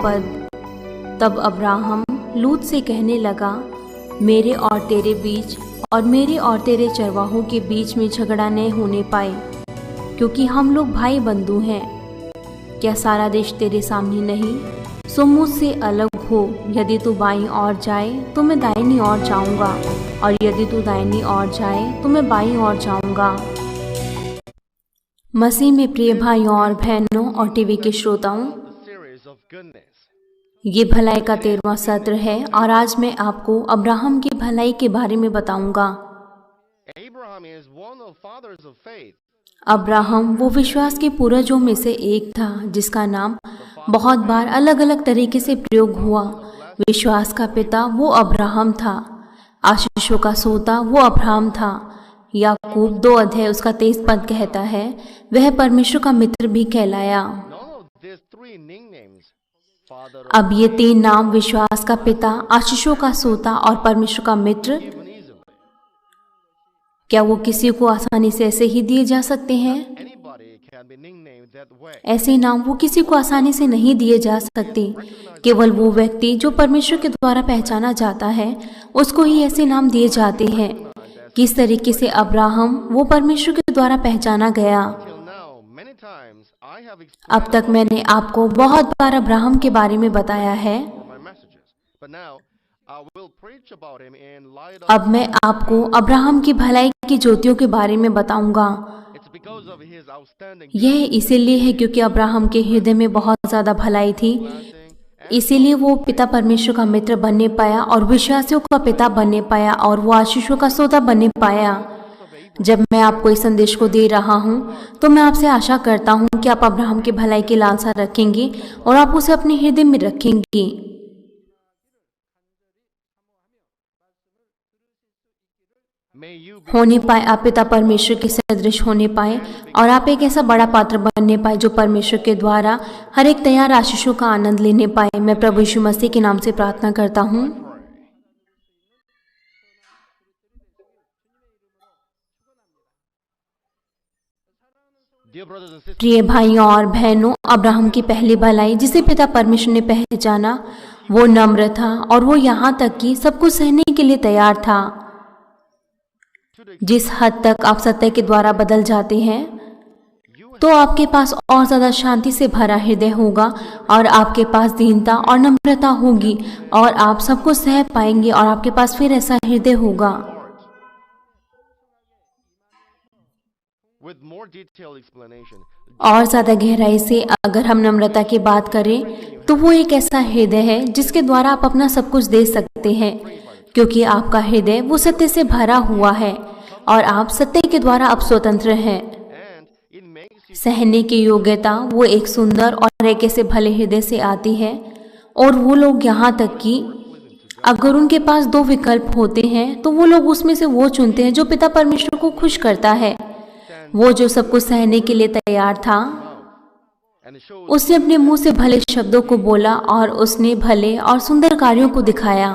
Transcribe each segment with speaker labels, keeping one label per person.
Speaker 1: पद। तब अब्राहम लूत से कहने लगा, मेरे और तेरे बीच और मेरे और तेरे चरवाहों के बीच में झगड़ा न होने पाए, क्योंकि हम लोग भाई बंधु हैं। क्या सारा देश तेरे सामने नहीं? सो मुझसे अलग हो। यदि तू बाईं ओर जाए तो मैं दाहिनी ओर जाऊंगा, और यदि तू दाहिनी ओर जाए तो मैं बाईं ओर जाऊंगा। मसीह में प्रिय भाइयों और बहनों और टीवी के श्रोताओं, ये भलाई का 13वां सत्र है और आज मैं आपको अब्राहम की भलाई के बारे में बताऊंगा। अब्राहम वो विश्वास के पूर्वजों में से एक था जिसका नाम बहुत बार अलग अलग तरीके से प्रयोग हुआ। विश्वास का पिता वो अब्राहम था, आशीषों का सोता वो अब्राहम था। याकूब 2 अध्याय उसका 23 पद कहता है, वह परमेश्वर का मित्र भी कहलाया। अब ये 3 नाम विश्वास का पिता, आशीषों का सोता और परमेश्वर का मित्र, क्या वो किसी को आसानी से ऐसे ही दिए जा सकते हैं? ऐसे नाम वो किसी को आसानी से नहीं दिए जा सकते। केवल वो व्यक्ति जो परमेश्वर के द्वारा पहचाना जाता है उसको ही ऐसे नाम दिए जाते हैं। किस तरीके से अब्राहम वो परमेश्वर के द्वारा पहचाना गया? अब तक मैंने आपको बहुत बार अब्राहम के बारे में बताया है। अब मैं आपको अब्राहम की भलाई की ज्योतियों के बारे में बताऊंगा। यह इसीलिए है क्योंकि अब्राहम के हृदय में बहुत ज्यादा भलाई थी, इसीलिए वो पिता परमेश्वर का मित्र बनने पाया और विश्वासियों का पिता बनने पाया और वो आशीषों का सोता बनने पाया। जब मैं आपको इस संदेश को दे रहा हूँ तो मैं आपसे आशा करता हूँ कि आप अब्राहम की भलाई की लालसा रखेंगे और आप उसे अपने हृदय में रखेंगे। होने पाए आप पिता परमेश्वर के सदृश होने पाए और आप एक ऐसा बड़ा पात्र बनने पाए जो परमेश्वर के द्वारा हर एक तैयार आशीषों का आनंद लेने पाए। मैं प्रभु यीशु मसीह के नाम से प्रार्थना करता हूँ। प्रिय भाइयों और बहनों, अब्राहम की पहली भलाई जिसे पिता परमेश्वर ने पहचाना वो नम्र था और वो यहाँ तक कि सब कुछ सहने के लिए तैयार था। जिस हद तक आप सत्य के द्वारा बदल जाते हैं तो आपके पास और ज्यादा शांति से भरा हृदय होगा और आपके पास दीनता और नम्रता होगी और आप सब कुछ सह पाएंगे और आपके पास फिर ऐसा हृदय होगा। और ज्यादा गहराई से अगर हम नम्रता की बात करें तो वो एक ऐसा हृदय है जिसके द्वारा आप अपना सब कुछ दे सकते हैं, क्योंकि आपका हृदय वो सत्य से भरा हुआ है और आप सत्य के द्वारा अब स्वतंत्र हैं। सहने की योग्यता वो एक सुंदर और एक ऐसे भले हृदय से आती है। और वो लोग यहाँ तक कि अगर उनके पास 2 विकल्प होते हैं तो वो लोग उसमें से वो चुनते हैं जो पिता परमेश्वर को खुश करता है। वो जो सब कुछ सहने के लिए तैयार था, उसने अपने मुंह से भले शब्दों को बोला और उसने भले और सुंदर कार्यों को दिखाया।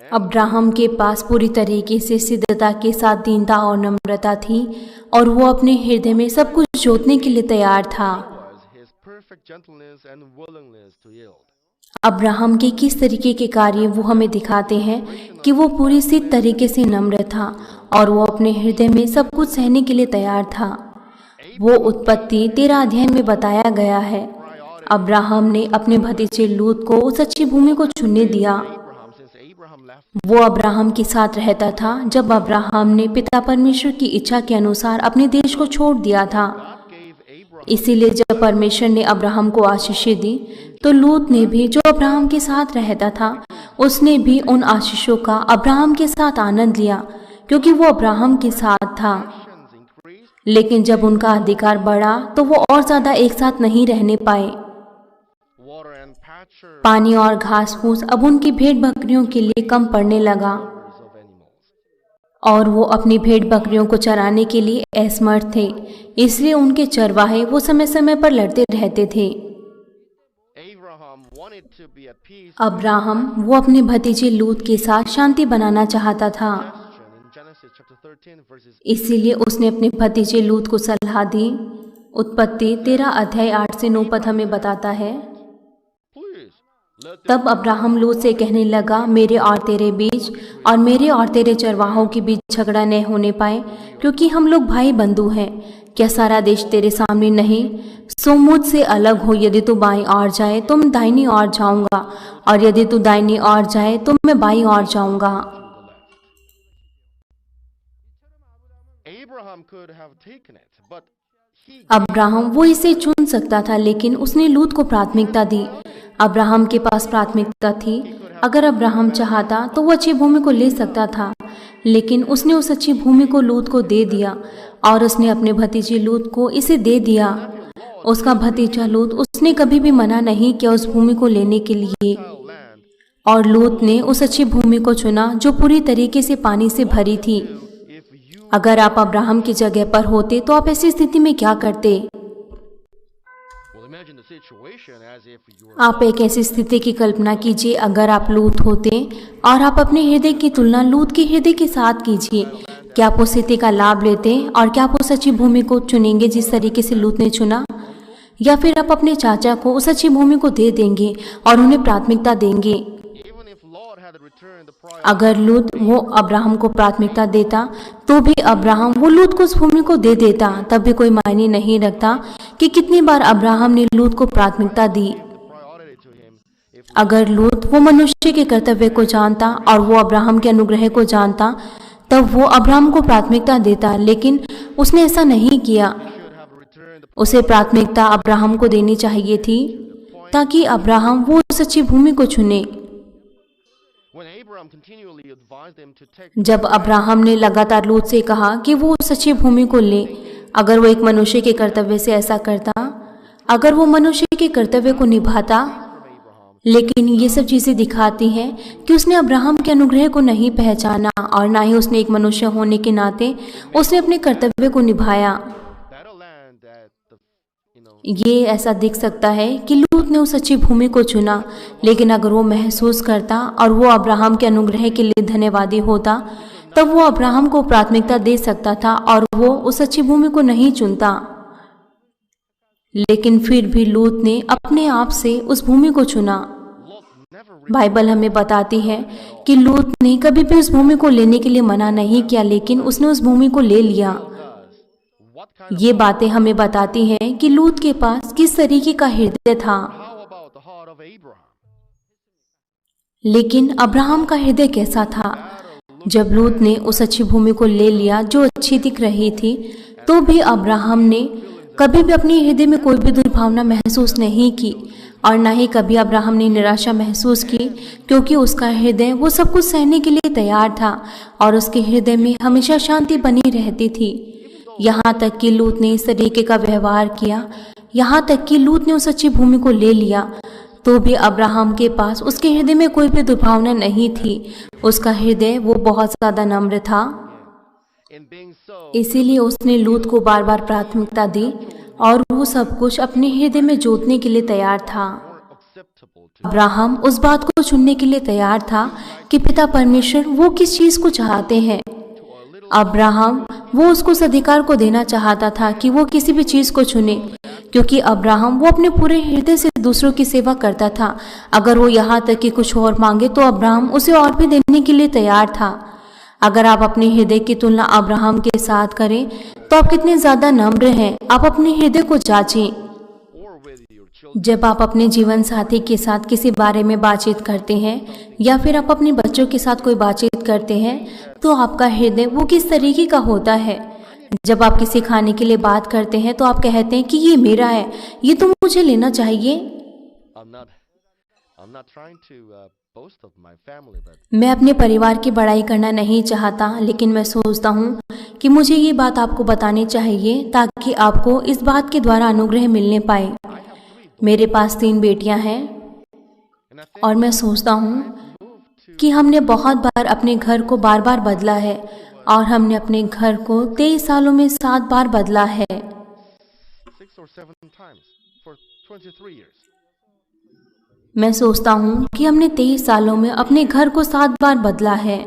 Speaker 1: अब्राहम के पास पूरी तरीके से सिद्धता के साथ दीनता और नम्रता थी और वो अपने हृदय में सब कुछ जोतने के लिए तैयार था। अब्राहम के किस तरीके के कार्य वो हमें दिखाते हैं कि वो पूरी सिद्ध तरीके से नम्र था और वो अपने हृदय में सब कुछ सहने के लिए तैयार था। वो उत्पत्ति 13 अध्याय में बताया गया है। अब्राहम ने अपने भतीजे लूत को उस अच्छी भूमि को चुनने दिया। वो अब्राहम के साथ रहता था जब अब्राहम ने पिता परमेश्वर की इच्छा के अनुसार अपने देश को छोड़ दिया था। इसीलिए जब परमेश्वर ने अब्राहम को आशीषें दी तो लूत ने भी, जो अब्राहम के साथ रहता था, उसने भी उन आशीषों का अब्राहम के साथ आनंद लिया क्योंकि वो अब्राहम के साथ था। लेकिन जब उनका अधिकार बढ़ा तो वो और ज्यादा एक साथ नहीं रहने पाए। पानी और घास फूस अब उनकी भेड़ बकरियों के लिए कम पड़ने लगा और वो अपनी भेड़ बकरियों को चराने के लिए असमर्थ थे। इसलिए उनके चरवाहे वो समय समय पर लड़ते रहते थे। अब्राहम वो अपने भतीजे लूत के साथ शांति बनाना चाहता था। इसीलिए उसने अपने भतीजे लूत को सलाह दी। उत्पत्ति 13 अध्याय 8 से 9 पद हमें बताता है, तब अब्राहम लूत से कहने लगा, मेरे और तेरे बीच और मेरे और तेरे चरवाहों के बीच झगड़ा न होने पाए, क्योंकि हम लोग भाई बंधु हैं। क्या सारा देश तेरे सामने नहीं? सो मुझसे अलग हो। यदि तू बाईं ओर जाए तो मैं दाहिनी ओर जाऊंगा, और यदि तू दाहिनी ओर जाए तो मैं बाईं ओर जाऊंगा। अब्राहम वो इसे चुन सकता था, लेकिन उसने लूत को प्राथमिकता दी। अब्राहम के पास प्राथमिकता थी। अगर अब्राहम चाहता तो वो अच्छी भूमि को ले सकता था, लेकिन उसने उस अच्छी भूमि को लूत को दे दिया, और उसने अपने भतीजे लूत को इसे दे दिया। उसका भतीजा लूत, उसने कभी भी मना नहीं किया उस भूमि को लेने के लिए, और लूत ने उस अच्छी भूमि को चुना जो पूरी तरीके से पानी से भरी थी। अगर आप अब्राहम की जगह पर होते तो आप ऐसी स्थिति में क्या करते? आप एक ऐसी स्थिति की कल्पना कीजिए अगर आप लूत होते, और आप अपने हृदय की तुलना लूत के हृदय के साथ कीजिए। क्या आप उस स्थिति का लाभ लेते, और क्या आप उस अच्छी भूमि को चुनेंगे जिस तरीके से लूत ने चुना, या फिर आप अपने चाचा को उस अच्छी भूमि को दे देंगे और उन्हें प्राथमिकता देंगे? अगर लूत वो अब्राहम को प्राथमिकता देता तो भी अब्राहम वो लूत को उस भूमि को दे देता। तब भी कोई मायने नहीं रखता कि कितनी बार अब्राहम ने लूत को प्राथमिकता दी। अगर लूत वो मनुष्य के कर्तव्य को जानता और वो अब्राहम के अनुग्रह को जानता, तब वो अब्राहम को प्राथमिकता देता, लेकिन उसने ऐसा नहीं किया। उसे प्राथमिकता अब्राहम को देनी चाहिए थी, ताकि अब्राहम वो उस अच्छी भूमि को चुने। जब अब्राहम ने लगातार लूत से कहा कि वो उस अच्छी भूमि को ले, अगर वो एक मनुष्य के कर्तव्य से ऐसा करता, अगर वो मनुष्य के कर्तव्य को निभाता, लेकिन ये सब चीजें दिखाती हैं कि उसने अब्राहम के अनुग्रह को नहीं पहचाना, और ना ही उसने एक मनुष्य होने के नाते उसने अपने कर्तव्य को निभाया। ये ऐसा दिख सकता है कि लूत ने उस अच्छी भूमि को चुना, लेकिन अगर वो महसूस करता और वो अब्राहम के अनुग्रह के लिए धन्यवादी होता, तब वो अब्राहम को प्राथमिकता दे सकता था और वो उस अच्छी भूमि को नहीं चुनता। लेकिन फिर भी लूत ने अपने आप से उस भूमि को चुना। बाइबल हमें बताती है कि लूत ने कभी भी उस भूमि को लेने के लिए मना नहीं किया, लेकिन उसने उस भूमि को ले लिया। ये बातें हमें बताती हैं कि लूत के पास किस तरीके का हृदय था। लेकिन अब्राहम का हृदय कैसा था? जब लूत ने उस अच्छी भूमि को ले लिया जो अच्छी दिख रही थी, तो भी अब्राहम ने कभी भी अपने हृदय में कोई भी दुर्भावना महसूस नहीं की, और न ही कभी अब्राहम ने निराशा महसूस की, क्योंकि उसका हृदय वो सब कुछ सहने के लिए तैयार था, और उसके हृदय में हमेशा शांति बनी रहती थी। यहाँ तक कि लूत ने इस तरीके का व्यवहार किया, यहाँ तक कि लूत ने उस अच्छी भूमि को ले लिया, तो भी अब्राहम के पास उसके हृदय में कोई भी दुर्भावना नहीं थी। उसका हृदय वो बहुत ज्यादा नम्र था। इसीलिए उसने लूत को बार बार प्राथमिकता दी, और वो सब कुछ अपने हृदय में जोतने के लिए तैयार था। अब्राहम उस बात को चुनने के लिए तैयार था कि पिता परमेश्वर वो किस चीज को चाहते हैं। अब्राहम वो उसको उस अधिकार को देना चाहता था कि वो किसी भी चीज को चुने, क्योंकि अब्राहम वो अपने पूरे हृदय से दूसरों की सेवा करता था। अगर वो यहाँ तक कि कुछ और मांगे तो अब्राहम उसे और भी देने के लिए तैयार था। अगर आप अपने हृदय की तुलना अब्राहम के साथ करें तो आप कितने ज्यादा नम्र हैं। आप अपने हृदय को जांचें। जब आप अपने जीवन साथी के साथ किसी बारे में बातचीत करते हैं, या फिर आप अपने बच्चों के साथ कोई बातचीत करते हैं, तो आपका हृदय वो किस तरीके का होता है? जब आप किसी खाने के लिए बात करते हैं तो आप कहते हैं कि ये मेरा है, ये तो मुझे लेना चाहिए। मैं अपने परिवार की बड़ाई करना नहीं चाहता, लेकिन मैं सोचता हूँ कि मुझे ये बात आपको बतानी चाहिए ताकि आपको इस बात के द्वारा अनुग्रह मिलने पाए। मेरे पास 3 बेटियां हैं, और मैं सोचता हूँ कि हमने बहुत बार अपने घर को बार बार बदला है, और हमने अपने घर को 23 सालों में 7 बार बदला है। मैं सोचता हूँ कि हमने 23 सालों में अपने घर को 7 बार बदला है।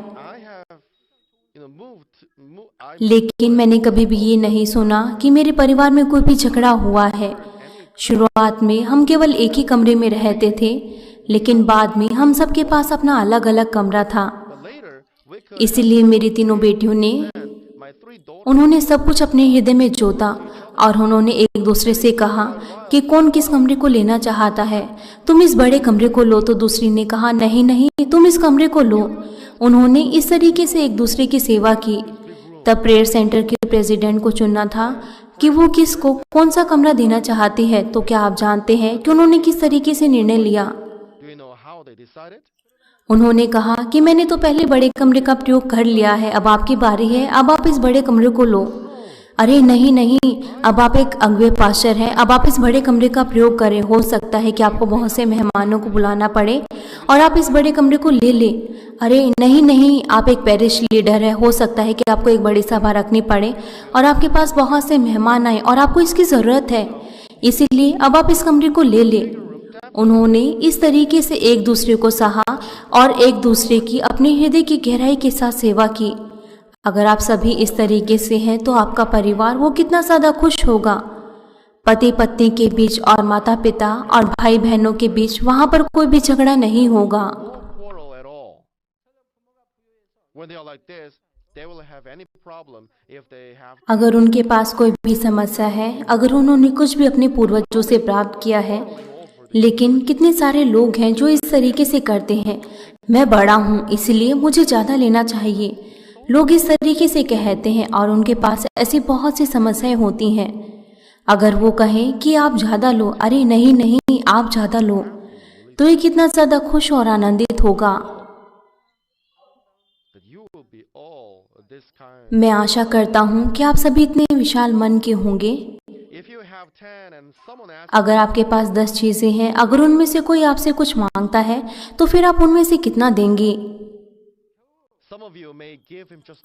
Speaker 1: लेकिन मैंने कभी भी ये नहीं सुना कि मेरे परिवार में कोई भी झगड़ा हुआ है। शुरुआत में हम केवल एक ही कमरे में रहते थे, लेकिन बाद में हम सबके पास अपना अलग अलग कमरा था। इसलिए मेरी तीनों बेटियों ने उन्होंने सब कुछ अपने हृदय में जोता और उन्होंने एक दूसरे से कहा कि कौन किस कमरे को लेना चाहता है। तुम इस बड़े कमरे को लो, तो दूसरी ने कहा नहीं नहीं तुम इस कमरे को लो। उन्होंने इस तरीके से एक दूसरे की सेवा की। तब प्रेयर सेंटर के प्रेसिडेंट को चुनना था कि वो किसको कौन सा कमरा देना चाहती है। तो क्या आप जानते हैं कि उन्होंने किस तरीके से निर्णय लिया? उन्होंने कहा कि मैंने तो पहले बड़े कमरे का प्रयोग कर लिया है, अब आपकी बारी है, अब आप इस बड़े कमरे को लो। अरे नहीं नहीं, अब आप एक अगुवे पास्टर हैं, अब आप इस बड़े कमरे का प्रयोग करें। हो सकता है कि आपको बहुत से मेहमानों को बुलाना पड़े और आप इस बड़े कमरे को ले लें। अरे नहीं नहीं, आप एक पैरिश लीडर है, हो सकता है कि आपको एक बड़ी सभा रखनी पड़े और आपके पास बहुत से मेहमान आए और आपको इसकी ज़रूरत है, इसीलिए अब आप इस कमरे को ले लें। उन्होंने इस तरीके से एक दूसरे को सहा और एक दूसरे की अपने हृदय की गहराई के साथ सेवा की। अगर आप सभी इस तरीके से हैं तो आपका परिवार वो कितना ज़्यादा खुश होगा। पति पत्नी के बीच और माता पिता और भाई बहनों के बीच वहाँ पर कोई भी झगड़ा नहीं होगा। अगर उनके पास कोई भी समस्या है, अगर उन्होंने कुछ भी अपने पूर्वजों से प्राप्त किया है, लेकिन कितने सारे लोग हैं जो इस तरीके से करते हैं, मैं बड़ा हूँ इसलिए मुझे ज़्यादा लेना चाहिए। लोग इस तरीके से कहते हैं और उनके पास ऐसी बहुत सी समस्याएं होती हैं। अगर वो कहें कि आप ज़्यादा लो, अरे नहीं नहीं आप ज़्यादा लो, तो ये कितना ज़्यादा खुश और आनंदित होगा। मैं आशा करता हूँ कि आप सभी इतने विशाल मन के होंगे। अगर आपके पास 10 चीज़ें हैं, अगर उनमें से कोई आपसे कुछ मांगता है तो फिर आप उनमें से कितना देंगे?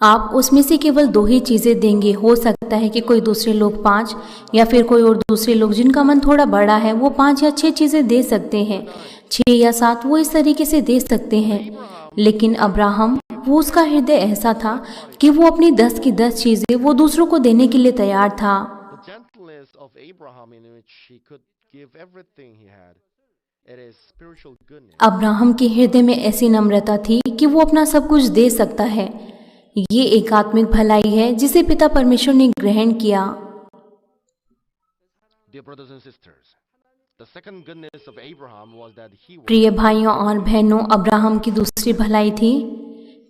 Speaker 1: आप उसमें से केवल 2 ही चीज़ें देंगे। हो सकता है कि कोई दूसरे लोग 5 या फिर कोई और दूसरे लोग जिनका मन थोड़ा बड़ा है वो 5 या 6 चीज़ें दे सकते हैं, 6 या 7 वो इस तरीके से दे सकते हैं। लेकिन अब्राहम, वो उसका हृदय ऐसा था कि वो अपनी 10 की 10 चीज़ें वो दूसरों को देने के लिए तैयार था। अब्राहम के हृदय में ऐसी नम्रता थी कि वो अपना सब कुछ दे सकता है। ये एक आत्मिक भलाई है जिसे पिता परमेश्वर ने ग्रहण किया। प्रिय भाइयों और बहनों, अब्राहम की दूसरी भलाई थी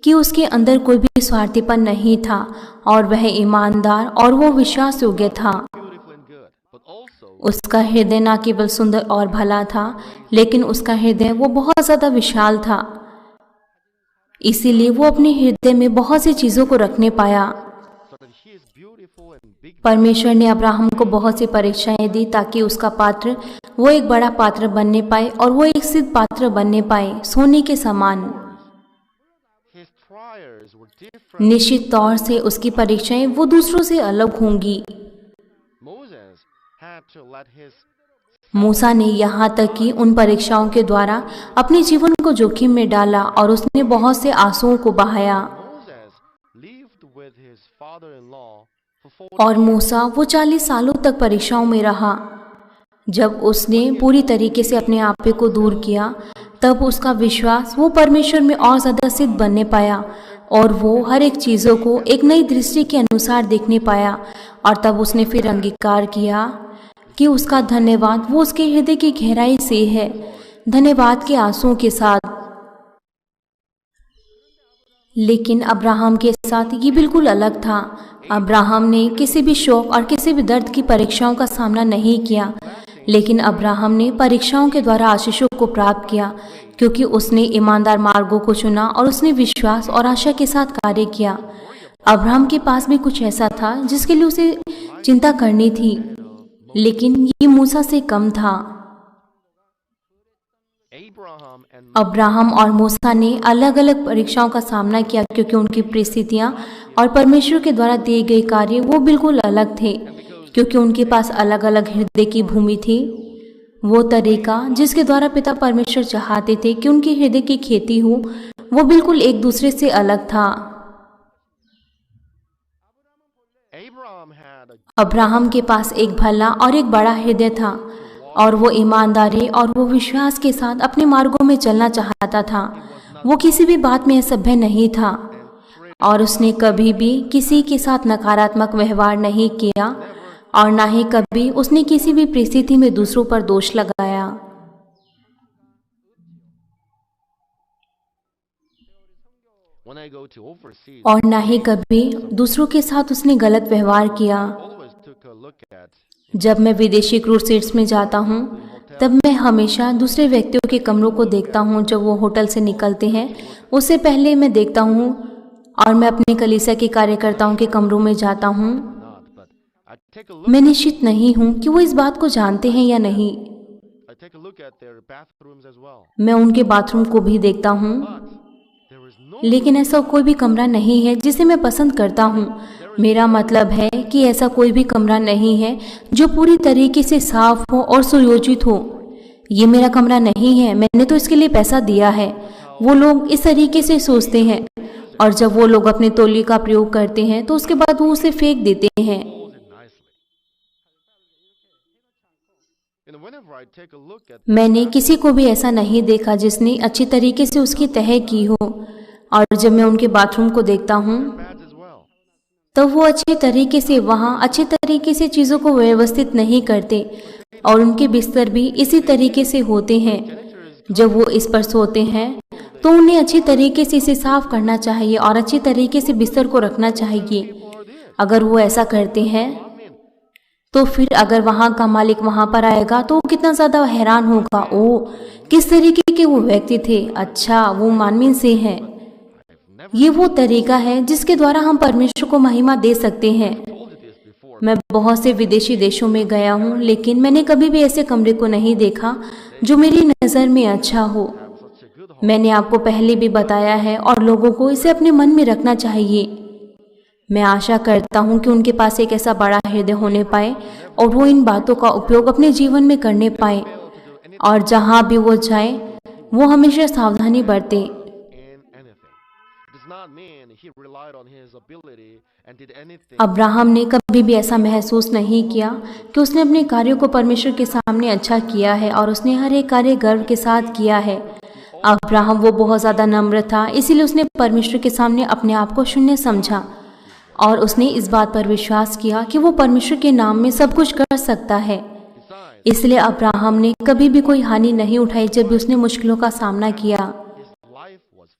Speaker 1: कि उसके अंदर कोई भी स्वार्थीपन नहीं था और वह ईमानदार और वो विश्वास योग्य था। उसका हृदय न केवल सुंदर और भला था, लेकिन उसका हृदय वो बहुत ज़्यादा विशाल था। इसीलिए वो अपने हृदय में बहुत सी चीज़ों को रखने पाया। परमेश्वर ने अब्राहम को बहुत सी परीक्षाएं दी ताकि उसका पात्र वो एक बड़ा पात्र बनने पाए और वो एक सिद्ध पात्र बनने पाए, सोने के समान। निश्चित तौर से उसकी परीक्षाएं वो दूसरों से अलग होंगी। मूसा ने यहाँ तक कि उन परीक्षाओं के द्वारा अपने जीवन को जोखिम में डाला और उसने बहुत से आंसुओं को बहाया। और मूसा वो 40 सालों तक परीक्षाओं में रहा। जब उसने पूरी तरीके से अपने आप को दूर किया, तब उसका विश्वास वो परमेश्वर में और ज़्यादा सिद्ध बनने पाया और वो हर एक चीज़ों को एक नई दृष्टि के अनुसार देखने पाया। और तब उसने फिर अंगीकार किया कि उसका धन्यवाद वो उसके हृदय की गहराई से है, धन्यवाद के आंसुओं के साथ। लेकिन अब्राहम के साथ ये बिल्कुल अलग था। अब्राहम ने किसी भी शौक और किसी भी दर्द की परीक्षाओं का सामना नहीं किया, लेकिन अब्राहम ने परीक्षाओं के द्वारा आशीषों को प्राप्त किया, क्योंकि उसने ईमानदार मार्गों को चुना और उसने विश्वास और आशा के साथ कार्य किया। अब्राहम के पास भी कुछ ऐसा था जिसके लिए उसे चिंता करनी थी, लेकिन ये मूसा से कम था। अब्राहम और मूसा ने अलग अलग परीक्षाओं का सामना किया, क्योंकि उनकी परिस्थितियां और परमेश्वर के द्वारा दिए गए कार्य वो बिल्कुल अलग थे, क्योंकि उनके पास अलग अलग हृदय की भूमि थी। वो तरीका जिसके द्वारा पिता परमेश्वर चाहते थे कि उनके हृदय की खेती हो, वो बिल्कुल एक दूसरे से अलग था। अब्राहम के पास एक भला और एक बड़ा हृदय था और वो ईमानदारी और वो विश्वास के साथ अपने मार्गों में चलना चाहता था। वो किसी भी बात में असभ्य नहीं था और उसने कभी भी किसी के साथ नकारात्मक व्यवहार नहीं किया और ना ही कभी उसने किसी भी परिस्थिति में दूसरों पर दोष लगाया। और ना ही कभी दूसरों के साथ उसने गलत व्यवहार किया। जब मैं विदेशी क्रूसेड्स में जाता हूँ तब मैं हमेशा दूसरे व्यक्तियों के कमरों को देखता हूँ। जब वो होटल से निकलते हैं उससे पहले मैं देखता हूँ और मैं अपने कलीसिया के कार्यकर्ताओं के कमरों में जाता हूँ। मैं निश्चित नहीं हूँ कि वो इस बात को जानते हैं या नहीं। मैं उनके बाथरूम को भी देखता हूँ, लेकिन ऐसा कोई भी कमरा नहीं है जिसे मैं पसंद करता हूँ। मेरा मतलब है कि ऐसा कोई भी कमरा नहीं है जो पूरी तरीके से साफ हो और सुयोजित हो। ये मेरा कमरा नहीं है, मैंने तो इसके लिए पैसा दिया है। वो लोग इस तरीके से सोचते हैं और जब वो लोग अपने तौलिए का प्रयोग करते हैं तो उसके बाद वो उसे फेंक देते हैं। मैंने किसी को भी ऐसा नहीं देखा जिसने अच्छी तरीके से उसकी तह की हो। और जब मैं उनके बाथरूम को देखता हूँ तो वो अच्छे तरीके से वहाँ अच्छे तरीके से चीज़ों को व्यवस्थित नहीं करते और उनके बिस्तर भी इसी तरीके से होते हैं। जब वो इस पर सोते हैं तो उन्हें अच्छी तरीके से इसे साफ करना चाहिए और अच्छी तरीके से बिस्तर को रखना चाहिए। अगर वो ऐसा करते हैं तो फिर अगर वहाँ का मालिक वहाँ पर आएगा तो वो कितना ज़्यादा हैरान होगा। ओह, किस तरीके के वो व्यक्ति थे, अच्छा वो मानवीन से हैं। ये वो तरीका है जिसके द्वारा हम परमेश्वर को महिमा दे सकते हैं। मैं बहुत से विदेशी देशों में गया हूँ, लेकिन मैंने कभी भी ऐसे कमरे को नहीं देखा जो मेरी नज़र में अच्छा हो। मैंने आपको पहले भी बताया है और लोगों को इसे अपने मन में रखना चाहिए। मैं आशा करता हूँ कि उनके पास एक ऐसा बड़ा हृदय होने पाए और वो इन बातों का उपयोग अपने जीवन में करने पाए और जहाँ भी वो जाए वो हमेशा सावधानी बरते। अब्राहम ने कभी भी ऐसा महसूस नहीं किया कि उसने अपने कार्यों को परमेश्वर के सामने अच्छा किया है और उसने हर एक कार्य गर्व के साथ किया है। अब्राहम वो बहुत ज़्यादा नम्र था, इसीलिए उसने परमेश्वर के सामने अपने आप को शून्य समझा और उसने इस बात पर विश्वास किया कि वो परमेश्वर के नाम में सब कुछ कर सकता है। इसलिए अब्राहम ने कभी भी कोई हानि नहीं उठाई जब भी उसने मुश्किलों का सामना किया,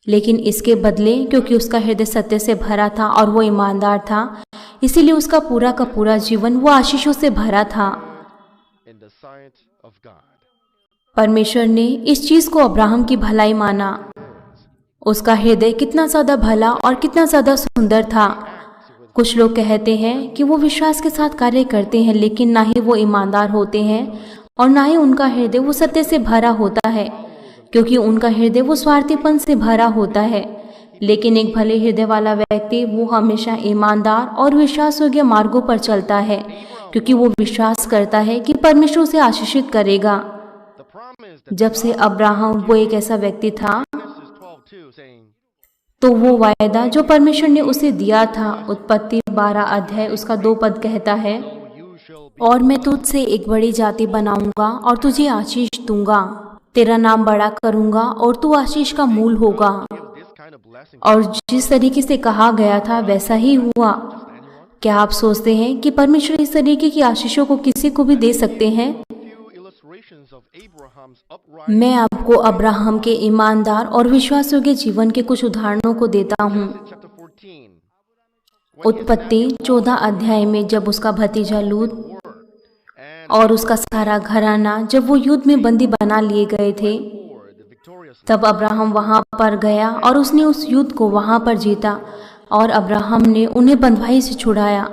Speaker 1: लेकिन इसके बदले क्योंकि उसका हृदय सत्य से भरा था और वो ईमानदार था, इसीलिए उसका पूरा का पूरा जीवन वो आशीषों से भरा था। परमेश्वर ने इस चीज को अब्राहम की भलाई माना। उसका हृदय कितना ज्यादा भला और कितना ज्यादा सुंदर था। कुछ लोग कहते हैं कि वो विश्वास के साथ कार्य करते हैं, लेकिन ना ही वो ईमानदार होते हैं और ना ही उनका हृदय वो सत्य से भरा होता है, क्योंकि उनका हृदय वो स्वार्थीपन से भरा होता है। लेकिन एक भले हृदय वाला व्यक्ति वो हमेशा ईमानदार और विश्वास योग्य मार्गों पर चलता है, क्योंकि वो विश्वास करता है कि परमेश्वर उसे आशीषित करेगा। जब से अब्राहम वो एक ऐसा व्यक्ति था, तो वो वायदा जो परमेश्वर ने उसे दिया था, उत्पत्ति 12 अध्याय उसका 2 पद कहता है, और मैं तुझसे एक बड़ी जाति बनाऊंगा और तुझे आशीष दूंगा, तेरा नाम बड़ा करूंगा और तू आशीष का मूल होगा। और जिस तरीके से कहा गया था वैसा ही हुआ। क्या आप सोचते हैं कि परमेश्वर इस तरीके की आशीषों को किसी को भी दे सकते हैं? मैं आपको अब्राहम के ईमानदार और विश्वास योग्य जीवन के कुछ उदाहरणों को देता हूँ। उत्पत्ति 14 अध्याय में जब उसका भतीजा लूत और उसका सारा घराना जब वो युद्ध में बंदी बना लिए गए थे, तब अब्राहम वहां पर गया और उसने उस युद्ध को वहां पर जीता और अब्राहम ने उन्हें बंधुआई से छुड़ाया।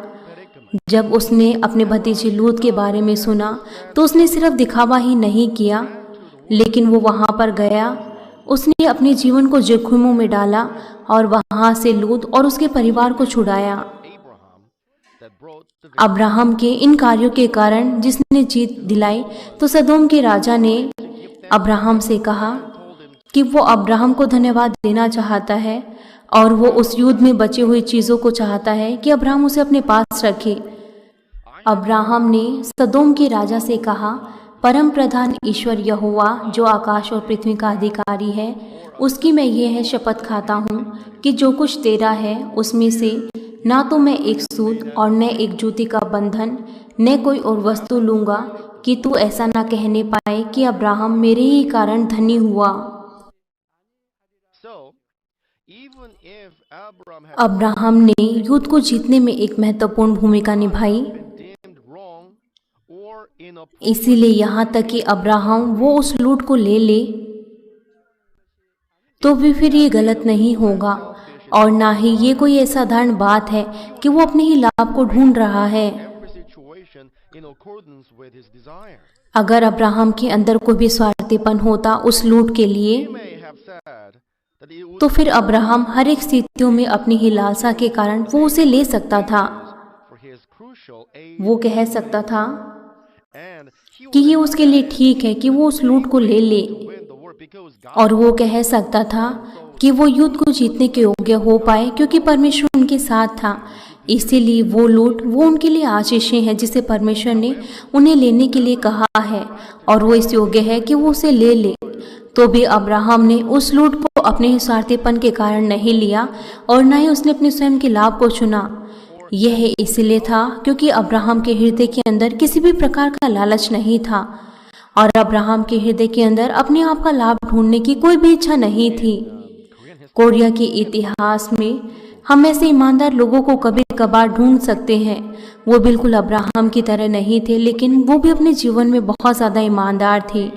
Speaker 1: जब उसने अपने भतीजे लूत के बारे में सुना तो उसने सिर्फ दिखावा ही नहीं किया, लेकिन वो वहां पर गया, उसने अपने जीवन को जोखिमों में डाला और वहां से लूत और उसके परिवार को छुड़ाया। अब्राहम के इन कार्यों के कारण जिसने जीत दिलाई, तो सदोम के राजा ने अब्राहम से कहा कि वो अब्राहम को धन्यवाद देना चाहता है और वो उस युद्ध में बची हुई चीज़ों को चाहता है कि अब्राहम उसे अपने पास रखे। अब्राहम ने सदोम के राजा से कहा, परम प्रधान ईश्वर यहोवा जो आकाश और पृथ्वी का अधिकारी है, उसकी मैं ये है शपथ खाता हूँ कि जो कुछ तेरा है उसमें से ना तो मैं एक सूत और न एक जूती का बंधन न कोई और वस्तु लूँगा, कि तू ऐसा ना कहने पाए कि अब्राहम मेरे ही कारण धनी हुआ। अब्राहम ने युद्ध को जीतने में एक महत्वपूर्ण भूमिका निभाई। इसीलिए यहाँ तक कि अब्राहम वो उस लूट को ले ले तो भी फिर ये गलत नहीं होगा, और ना ही ये कोई असाधारण बात है कि वो अपने ही लाभ को ढूंढ रहा है। अगर अब्राहम के अंदर कोई भी स्वार्थीपन होता उस लूट के लिए, तो फिर अब्राहम हर एक स्थितियों में अपनी ही लालसा के कारण वो उसे ले सकता था। वो कह सकता था कि ये उसके लिए ठीक है कि वो उस लूट को ले ले, और वो कह सकता था कि वो युद्ध को जीतने के योग्य हो पाए क्योंकि परमेश्वर उनके साथ था। इसीलिए वो लूट वो उनके लिए आशीषें हैं जिसे परमेश्वर ने उन्हें लेने के लिए कहा है, और वो इस योग्य है कि वो उसे ले ले। तो भी अब्राहम ने उस लूट को अपने स्वार्थीपन के कारण नहीं लिया, और न ही उसने अपने स्वयं के लाभ को चुना। यह इसलिए था क्योंकि अब्राहम के हृदय के अंदर किसी भी प्रकार का लालच नहीं था, और अब्राहम के हृदय के अंदर अपने आप का लाभ ढूंढने की कोई भी इच्छा नहीं थी। कोरिया के इतिहास में हम ऐसे ईमानदार लोगों को कभी कभार ढूंढ सकते हैं। वो बिल्कुल अब्राहम की तरह नहीं थे, लेकिन वो भी अपने जीवन में बहुत ज़्यादा ईमानदार थे।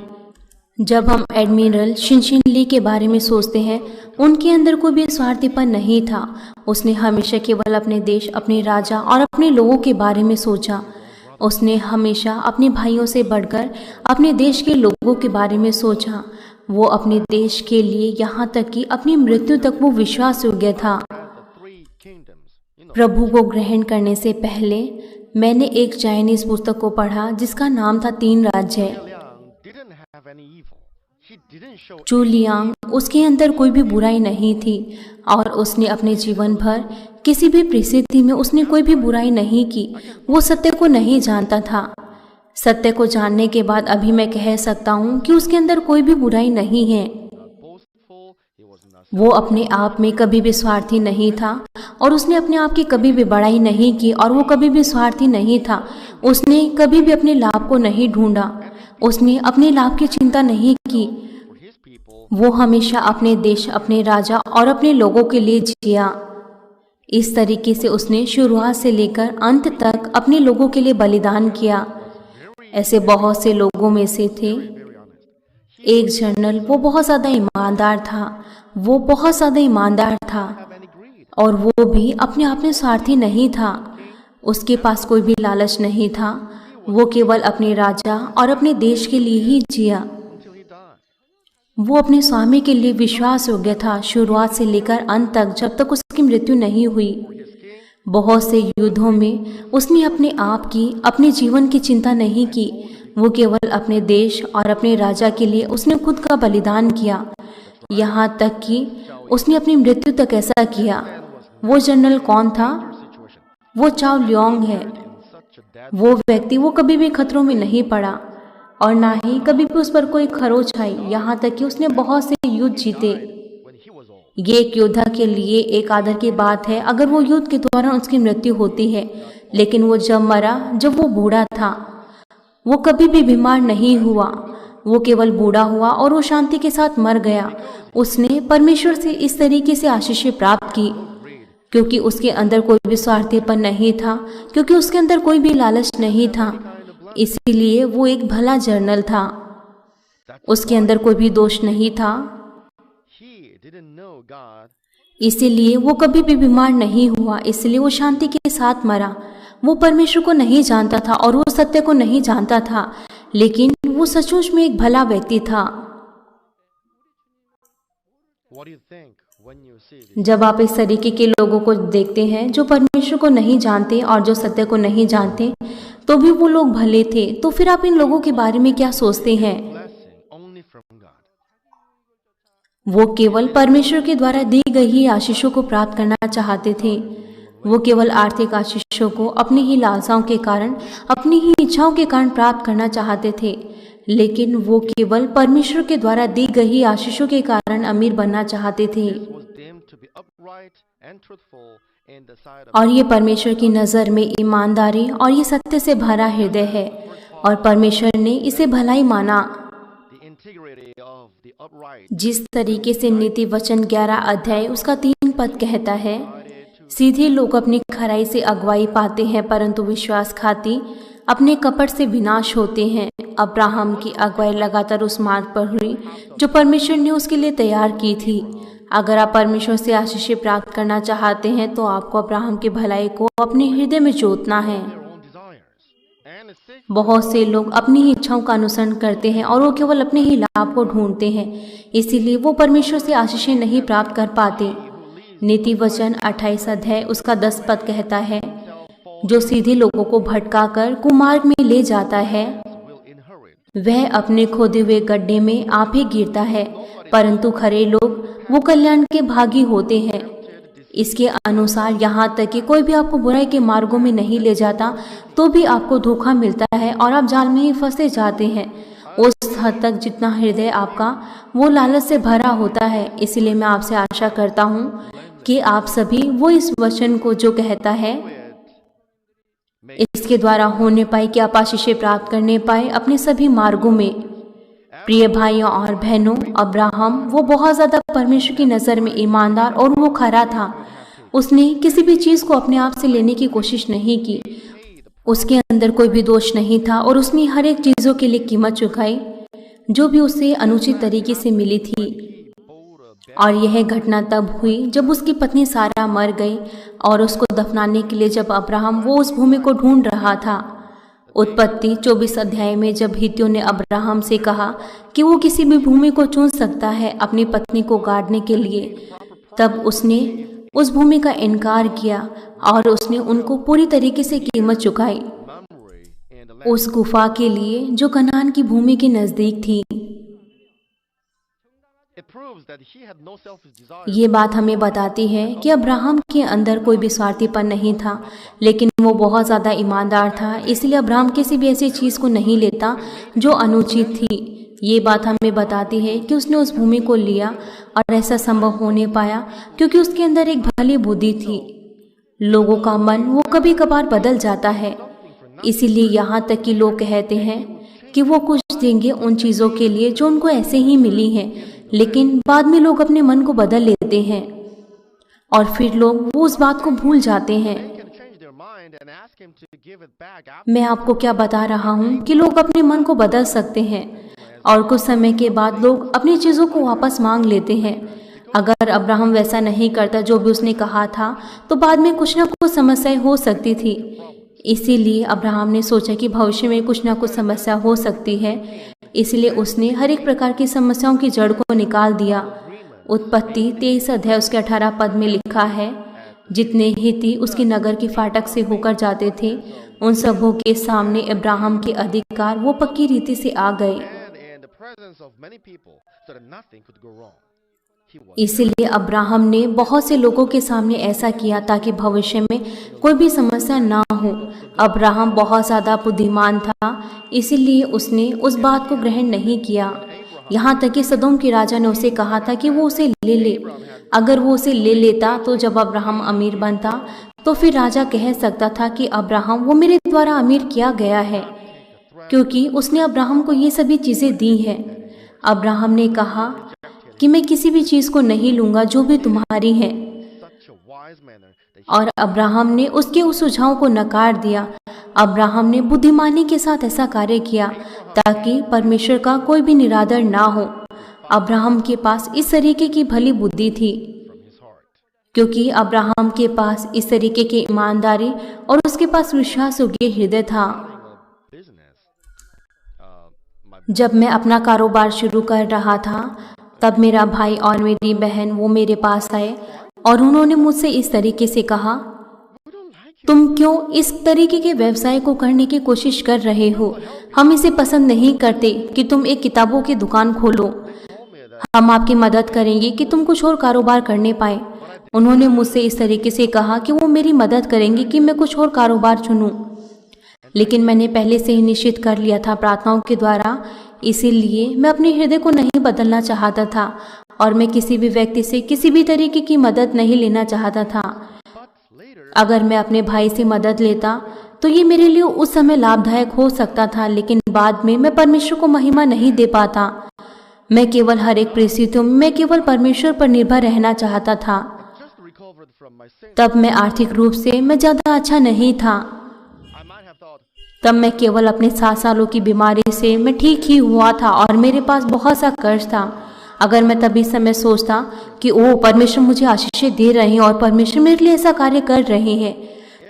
Speaker 1: जब हम एडमिरल शिनशिन ली के बारे में सोचते हैं, उनके अंदर कोई भी स्वार्थीपन नहीं था। उसने हमेशा केवल अपने देश, अपने राजा और अपने लोगों के बारे में सोचा। उसने हमेशा अपने भाइयों से बढ़कर अपने देश के लोगों के बारे में सोचा। वो अपने देश के लिए यहाँ तक कि अपनी मृत्यु तक वो विश्वास योग्य था। प्रभु को ग्रहण करने से पहले मैंने एक चाइनीज पुस्तक को पढ़ा जिसका नाम था 3 राज्य। चू लियांग, उसके अंदर कोई भी बुराई नहीं थी, और उसने अपने जीवन भर किसी भी परिस्थिति में उसने कोई भी बुराई नहीं की। वो सत्य को नहीं जानता था। सत्य को जानने के बाद अभी मैं कह सकता हूँ कि उसके अंदर कोई भी बुराई नहीं है। वो अपने आप में कभी भी स्वार्थी नहीं था, और उसने अपने आप की कभी भी बड़ाई नहीं की, और वो कभी भी स्वार्थी नहीं था। उसने कभी भी अपने लाभ को नहीं ढूंढा। उसने अपने लाभ की चिंता नहीं की। वो हमेशा अपने देश, अपने राजा और अपने लोगों के लिए जिया। इस तरीके से उसने शुरुआत से लेकर अंत तक अपने लोगों के लिए बलिदान किया। ऐसे बहुत से लोगों में से थे एक जनरल। वो बहुत ज़्यादा ईमानदार था। वो बहुत ज़्यादा ईमानदार था, और वो भी अपने आप में स्वार्थी नहीं था। उसके पास कोई भी लालच नहीं था। वो केवल अपने राजा और अपने देश के लिए ही जिया। वो अपने स्वामी के लिए विश्वास योग्य था, शुरुआत से लेकर अंत तक, जब तक उसकी मृत्यु नहीं हुई। बहुत से युद्धों में उसने अपने आप की, अपने जीवन की चिंता नहीं की। वो केवल अपने देश और अपने राजा के लिए उसने खुद का बलिदान किया, यहाँ तक कि उसने अपनी मृत्यु तक ऐसा किया। वो जनरल कौन था? वो चाओ लियांग है। वो व्यक्ति, वो कभी भी खतरों में नहीं पड़ा, और ना ही कभी भी उस पर कोई खरोच आई, यहाँ तक कि उसने बहुत से युद्ध जीते। ये एक योद्धा के लिए एक आदर की बात है अगर वो युद्ध के दौरान उसकी मृत्यु होती है, लेकिन वो जब मरा, जब वो बूढ़ा था, वो कभी भी बीमार नहीं हुआ। वो केवल बूढ़ा हुआ और वो शांति के साथ मर गया। उसने परमेश्वर से इस तरीके से आशीषें प्राप्त की क्योंकि उसके अंदर कोई भी स्वार्थीपन नहीं था, क्योंकि उसके अंदर कोई भी लालच नहीं था। इसीलिए वो एक भला जर्नल था। उसके अंदर कोई भी दोष नहीं था। इसीलिए वो कभी भी बीमार नहीं हुआ। इसलिए वो शांति के साथ मरा। वो परमेश्वर को नहीं जानता था और वो सत्य को नहीं जानता था, लेकिन वो सचमुच में एक भला व्यक्ति था। जब आप इस तरीके के लोगों को देखते हैं जो परमेश्वर को नहीं जानते और जो सत्य को नहीं जानते, तो भी वो लोग भले थे, तो फिर आप इन लोगों के बारे में क्या सोचते हैं? वो केवल परमेश्वर के द्वारा दी गई आशीषों को प्राप्त करना चाहते थे। वो केवल आर्थिक आशीषों को अपनी ही लालसाओं के कारण, अपनी ही इच्छाओं के कारण प्राप्त करना चाहते थे, लेकिन वो केवल परमेश्वर के द्वारा दी गई आशीषों के कारण अमीर बनना चाहते थे। और ये परमेश्वर की नज़र में ईमानदारी और ये सत्य से भरा हृदय है, और परमेश्वर ने इसे भलाई माना। जिस तरीके से नीति वचन 11 अध्याय उसका 3 पद कहता है, सीधे लोग अपनी खराई से अगुवाई पाते हैं, परंतु विश्वासघाती अपने कपट से विनाश होते हैं। अब्राहम की अगुवाई लगातार उस मार्ग पर हुई जो परमेश्वर ने उसके लिए तैयार की थी। अगर आप परमेश्वर से आशीष प्राप्त करना चाहते हैं तो आपको अब्राहम की भलाई को अपने हृदय में जोतना है। बहुत से लोग अपनी ही इच्छाओं का अनुसरण करते हैं और वो केवल अपने ही लाभ को ढूंढते हैं, इसीलिए वो परमेश्वर से आशीषें नहीं प्राप्त कर पाते। नीति वचन 28 अध्याय उसका 10 पद कहता है, जो सीधे लोगों को भटकाकर कुमार्ग में ले जाता है वह अपने खोदे हुए गड्ढे में आप ही गिरता है, परंतु खरे लोग वो कल्याण के भागी होते हैं। इसके अनुसार यहाँ तक कि कोई भी आपको बुराई के मार्गों में नहीं ले जाता तो भी आपको धोखा मिलता है और आप जाल में ही फंसे जाते हैं, उस हद तक जितना हृदय आपका वो लालच से भरा होता है। इसलिए मैं आपसे आशा करता हूँ कि आप सभी वो इस वचन को जो कहता है इसके द्वारा होने पाए कि आप आशीषें प्राप्त करने पाए अपने सभी मार्गों में। प्रिय भाइयों और बहनों, अब्राहम वो बहुत ज्यादा परमेश्वर की नजर में ईमानदार और वो खरा था। उसने किसी भी चीज को अपने आप से लेने की कोशिश नहीं की, उसके अंदर कोई भी दोष नहीं था और उसने हर एक चीजों के लिए कीमत चुकाई जो भी उसे अनुचित तरीके से मिली थी। और यह घटना तब हुई जब उसकी पत्नी सारा मर गई और उसको दफनाने के लिए जब अब्राहम वो उस भूमि को ढूंढ रहा था। उत्पत्ति 24 अध्याय में जब हित्तियों ने अब्राहम से कहा कि वो किसी भी भूमि को चुन सकता है अपनी पत्नी को गाड़ने के लिए, तब उसने उस भूमि का इनकार किया और उसने उनको पूरी तरीके से कीमत चुकाई उस गुफा के लिए जो कनान की भूमि के नजदीक थी। ये बात हमें बताती है कि अब्राहम के अंदर कोई भी स्वार्थीपन नहीं था, लेकिन वो बहुत ज़्यादा ईमानदार था। इसलिए अब्राहम किसी भी ऐसी चीज़ को नहीं लेता जो अनुचित थी। ये बात हमें बताती है कि उसने उस भूमि को लिया और ऐसा संभव होने पाया क्योंकि उसके अंदर एक भली बुद्धि थी। लोगों का मन वो कभी कभार बदल जाता है, इसीलिए यहाँ तक कि लोग कहते हैं कि वो कुछ देंगे उन चीज़ों के लिए जो उनको ऐसे ही मिली हैं, लेकिन बाद में लोग अपने मन को बदल लेते हैं और फिर लोग वो उस बात को भूल जाते हैं। मैं आपको क्या बता रहा हूँ कि लोग अपने मन को बदल सकते हैं और कुछ समय के बाद लोग अपनी चीज़ों को वापस मांग लेते हैं। अगर अब्राहम वैसा नहीं करता जो भी उसने कहा था तो बाद में कुछ ना कुछ समस्याएं हो सकती थी। इसीलिए अब्राहम ने सोचा कि भविष्य में कुछ ना कुछ समस्या हो सकती है, इसलिए उसने हर एक प्रकार की समस्याओं की जड़ को निकाल दिया। उत्पत्ति 23 अध्याय उसके 18 पद में लिखा है, जितने हित्ती उसके नगर के फाटक से होकर जाते थे उन सबों के सामने अब्राहम के अधिकार वो पक्की रीति से आ गए। इसलिए अब्राहम ने बहुत से लोगों के सामने ऐसा किया ताकि भविष्य में कोई भी समस्या ना हो। अब्राहम बहुत ज़्यादा बुद्धिमान था, इसीलिए उसने उस बात को ग्रहण नहीं किया। यहाँ तक कि सदोम के राजा ने उसे कहा था कि वो उसे ले ले। अगर वो उसे ले लेता तो जब अब्राहम अमीर बनता तो फिर राजा कह सकता था कि अब्राहम वो मेरे द्वारा अमीर किया गया है, क्योंकि उसने अब्राहम को ये सभी चीज़ें दी हैं। अब्राहम ने कहा कि मैं किसी भी चीज़ को नहीं लूँगा जो भी तुम्हारी है, और अब्राहम ने उसके उस सुझाव को नकार दिया। अब्राहम ने बुद्धिमानी के साथ ऐसा कार्य किया ताकि परमेश्वर का कोई भी निरादर ना हो। अब्राहम के पास इस तरीके की भली बुद्धि थी क्योंकि अब्राहम के पास इस तरीके की ईमानदारी और उसके पास विश्वास योग्य हृदय था। जब मैं अपना कारोबार शुरू कर रहा था तब मेरा भाई और मेरी बहन वो मेरे पास आए और उन्होंने मुझसे इस तरीके से कहा, तुम क्यों इस तरीके के व्यवसाय को करने की कोशिश कर रहे हो? हम इसे पसंद नहीं करते कि तुम एक किताबों की दुकान खोलो। हम आपकी मदद करेंगे कि तुम कुछ और कारोबार करने पाए। उन्होंने मुझसे इस तरीके से कहा कि वो मेरी मदद करेंगे कि मैं कुछ और कारोबार चुनूं। लेकिन मैंने पहले से ही निश्चित कर लिया था प्रार्थनाओं के द्वारा, इसीलिए मैं अपने हृदय को नहीं बदलना चाहता था और मैं किसी भी व्यक्ति से किसी भी तरीके की मदद नहीं लेना चाहता था। अगर मैं अपने भाई से मदद लेता तो ये मेरे लिए उस समय लाभदायक हो सकता था, लेकिन बाद में मैं परमेश्वर को महिमा नहीं दे पाता। मैं केवल हर एक परिस्थितियों में मैं केवल परमेश्वर पर निर्भर रहना चाहता था। तब मैं आर्थिक रूप से मैं ज़्यादा अच्छा नहीं था। तब मैं केवल अपने 7 सालों की बीमारी से मैं ठीक ही हुआ था और मेरे पास बहुत सा कर्ज था। अगर मैं तभी समय सोचता कि ओह परमेश्वर मुझे आशीषें दे रहे हैं और परमेश्वर मेरे लिए ऐसा कार्य कर रहे हैं,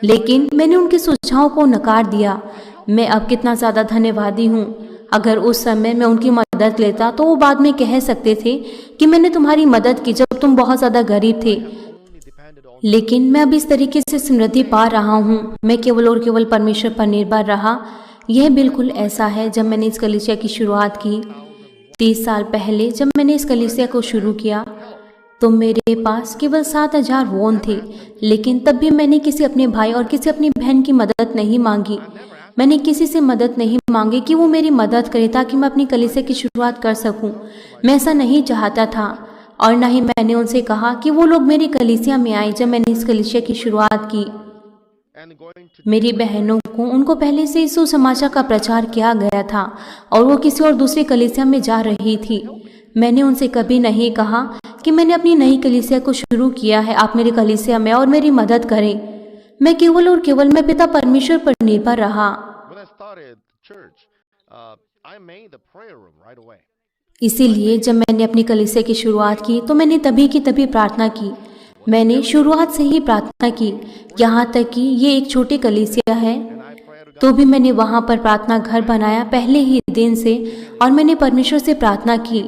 Speaker 1: लेकिन मैंने उनके सुझावों को नकार दिया। मैं अब कितना ज़्यादा धन्यवादी हूँ। अगर उस समय मैं उनकी मदद लेता तो वो बाद में कह सकते थे कि मैंने तुम्हारी मदद की जब तुम बहुत ज़्यादा गरीब थे, लेकिन मैं अब इस तरीके से समृद्धि पा रहा हूँ। मैं केवल और केवल परमेश्वर पर निर्भर रहा। यह बिल्कुल ऐसा है जब मैंने इस कलीसिया की शुरुआत की। 30 साल पहले जब मैंने इस कलीसिया को शुरू किया तो मेरे पास केवल 7,000 वोन थे, लेकिन तब भी मैंने किसी अपने भाई और किसी अपनी बहन की मदद नहीं मांगी। मैंने किसी से मदद नहीं मांगी कि वो मेरी मदद करे ताकि मैं अपनी कलीसिया की शुरुआत कर सकूं। मैं ऐसा नहीं चाहता था और ना ही मैंने उनसे कहा कि वो लोग मेरी कलीसिया में आए। जब मैंने इस कलीसिया की शुरुआत की, मेरी बहनों को उनको पहले से इस सुसमाचार का प्रचार किया गया था और वो किसी और दूसरी कलीसिया में जा रही थी। मैंने उनसे कभी नहीं कहा कि मैंने अपनी नई कलीसिया को शुरू किया है, आप मेरी कलीसिया में और मेरी मदद करें। मैं केवल और केवल मैं पिता परमेश्वर पर निर्भर रहा। इसीलिए जब मैंने अपनी कलीसिया की शुरुआत की तो मैंने तभी की तभी प्रार्थना की। मैंने शुरुआत से ही प्रार्थना की, यहाँ तक कि ये एक छोटी कलीसिया है तो भी मैंने वहाँ पर प्रार्थना घर बनाया पहले ही दिन से और मैंने परमेश्वर से प्रार्थना की।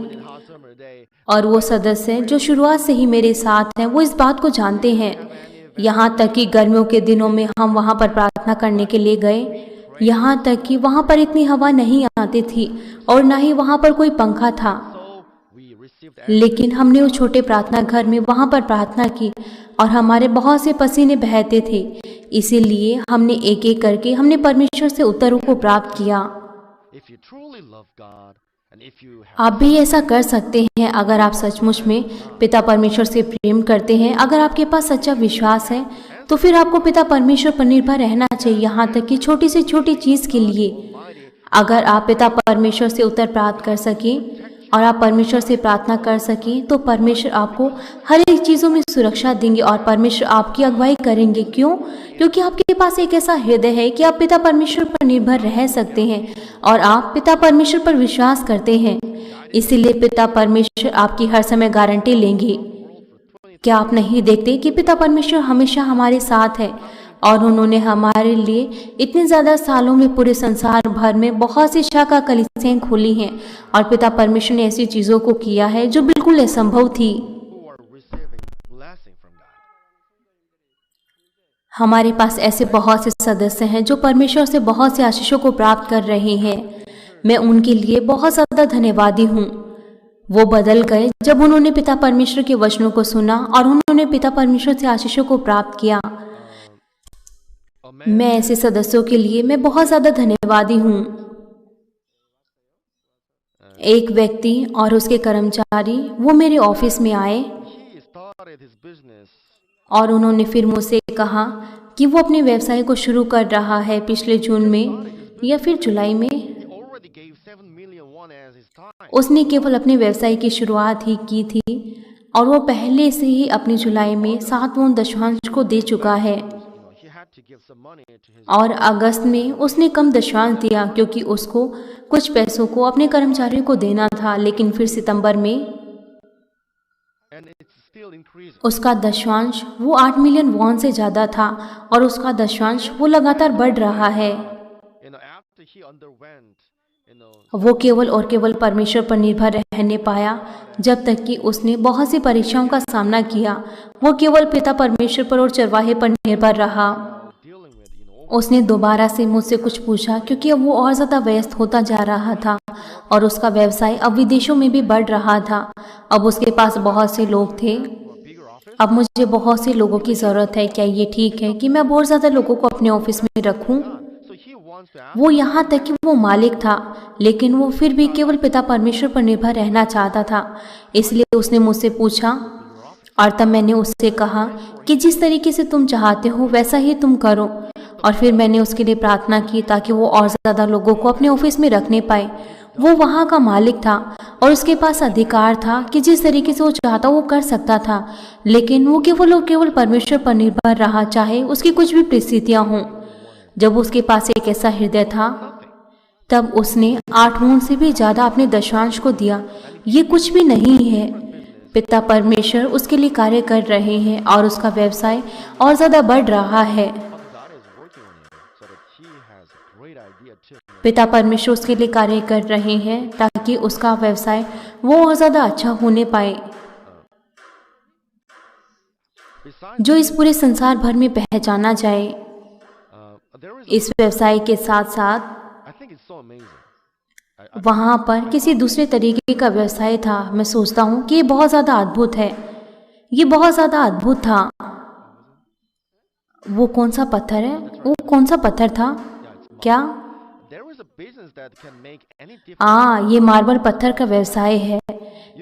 Speaker 1: और वो सदस्य जो शुरुआत से ही मेरे साथ हैं वो इस बात को जानते हैं। यहाँ तक कि गर्मियों के दिनों में हम वहाँ पर प्रार्थना करने के लिए गए, यहाँ तक कि वहाँ पर इतनी हवा नहीं आती थी और ना ही वहाँ पर कोई पंखा था, लेकिन हमने उस छोटे प्रार्थना घर में वहाँ पर प्रार्थना की और हमारे बहुत से पसीने बहते थे। इसीलिए हमने एक एक करके हमने परमेश्वर से उत्तरों को प्राप्त किया। आप भी ऐसा कर सकते हैं अगर आप सचमुच में पिता परमेश्वर से प्रेम करते हैं। अगर आपके पास सच्चा विश्वास है तो फिर आपको पिता परमेश्वर पर निर्भर रहना चाहिए, यहाँ तक कि छोटी से छोटी चीज़ के लिए। अगर आप पिता परमेश्वर से उत्तर प्राप्त कर सकें और आप परमेश्वर से प्रार्थना कर सकें तो परमेश्वर आपको हर एक चीज़ों में सुरक्षा देंगे और परमेश्वर आपकी अगुवाई करेंगे। क्यों? क्योंकि आपके पास एक ऐसा हृदय है कि आप पिता परमेश्वर पर निर्भर रह सकते हैं और आप पिता परमेश्वर पर विश्वास करते हैं। इसीलिए पिता परमेश्वर आपकी हर समय गारंटी लेंगे। क्या आप नहीं देखते कि पिता परमेश्वर हमेशा हमारे साथ है और उन्होंने हमारे लिए इतने ज़्यादा सालों में पूरे संसार भर में बहुत सी शाखा कलीसियाएं खोली हैं और पिता परमेश्वर ने ऐसी चीज़ों को किया है जो बिल्कुल असंभव थी। हमारे पास ऐसे बहुत से सदस्य हैं जो परमेश्वर से बहुत से आशीषों को प्राप्त कर रहे हैं। मैं उनके लिए बहुत ज़्यादा धन्यवादी हूँ। वो बदल गए जब उन्होंने पिता परमेश्वर के वचनों को सुना और उन्होंने पिता परमेश्वर से आशीषों को प्राप्त किया। मैं ऐसे सदस्यों के लिए मैं बहुत ज़्यादा धन्यवादी हूँ। एक व्यक्ति और उसके कर्मचारी वो मेरे ऑफिस में आए और उन्होंने फिर मुझसे कहा कि वो अपने व्यवसाय को शुरू कर रहा है पिछले जून में या फिर जुलाई में। उसने केवल अपने व्यवसाय की शुरुआत ही की थी और वो पहले से ही अपनी जुलाई में 7वां दशमांश को दे चुका है और अगस्त में उसने कम दशमांश दिया क्योंकि उसको कुछ पैसों को अपने कर्मचारियों को देना था। लेकिन फिर सितंबर में उसका दशमांश वो 8 मिलियन वॉन से ज़्यादा था और उसका दशमांश वो लगातार बढ़ रहा है। वो केवल और केवल परमेश्वर पर निर्भर रहने पाया जब तक कि उसने बहुत सी परीक्षाओं का सामना किया। वो केवल पिता परमेश्वर पर और चरवाहे पर निर्भर रहा। उसने दोबारा से मुझसे कुछ पूछा क्योंकि अब वो और ज़्यादा व्यस्त होता जा रहा था और उसका व्यवसाय अब विदेशों में भी बढ़ रहा था। अब उसके पास बहुत से लोग थे। अब मुझे बहुत से लोगों की ज़रूरत है। क्या ये ठीक है कि मैं बहुत ज़्यादा लोगों को अपने ऑफिस में रखूं? वो यहाँ तक कि वो मालिक था, लेकिन वो फिर भी केवल पिता परमेश्वर पर निर्भर रहना चाहता था। इसलिए उसने मुझसे पूछा और तब मैंने उससे कहा कि जिस तरीके से तुम चाहते हो वैसा ही तुम करो। और फिर मैंने उसके लिए प्रार्थना की ताकि वो और ज़्यादा लोगों को अपने ऑफिस में रखने पाए। वो वहाँ का मालिक था और उसके पास अधिकार था कि जिस तरीके से वो चाहता वो कर सकता था, लेकिन वो केवल और केवल परमेश्वर पर निर्भर रहा, चाहे उसकी कुछ भी परिस्थितियाँ हों। जब उसके पास एक ऐसा हृदय था तब उसने 8 मून से भी ज़्यादा अपने दशांश को दिया। ये कुछ भी नहीं है। पिता परमेश्वर उसके लिए कार्य कर रहे हैं और उसका व्यवसाय और ज़्यादा बढ़ रहा है। पिता परमेश्वर उसके लिए कार्य कर रहे हैं ताकि उसका व्यवसाय वो और ज़्यादा अच्छा होने पाए, जो इस पूरे संसार भर में पहचाना जाए। इस व्यवसाय के साथ साथ वहाँ पर किसी दूसरे तरीके का व्यवसाय था। मैं सोचता हूँ कि ये बहुत ज़्यादा अद्भुत है। ये बहुत ज़्यादा अद्भुत था। वो कौन सा पत्थर है? वो कौन सा पत्थर था? क्या? ये मार्बल पत्थर का व्यवसाय है।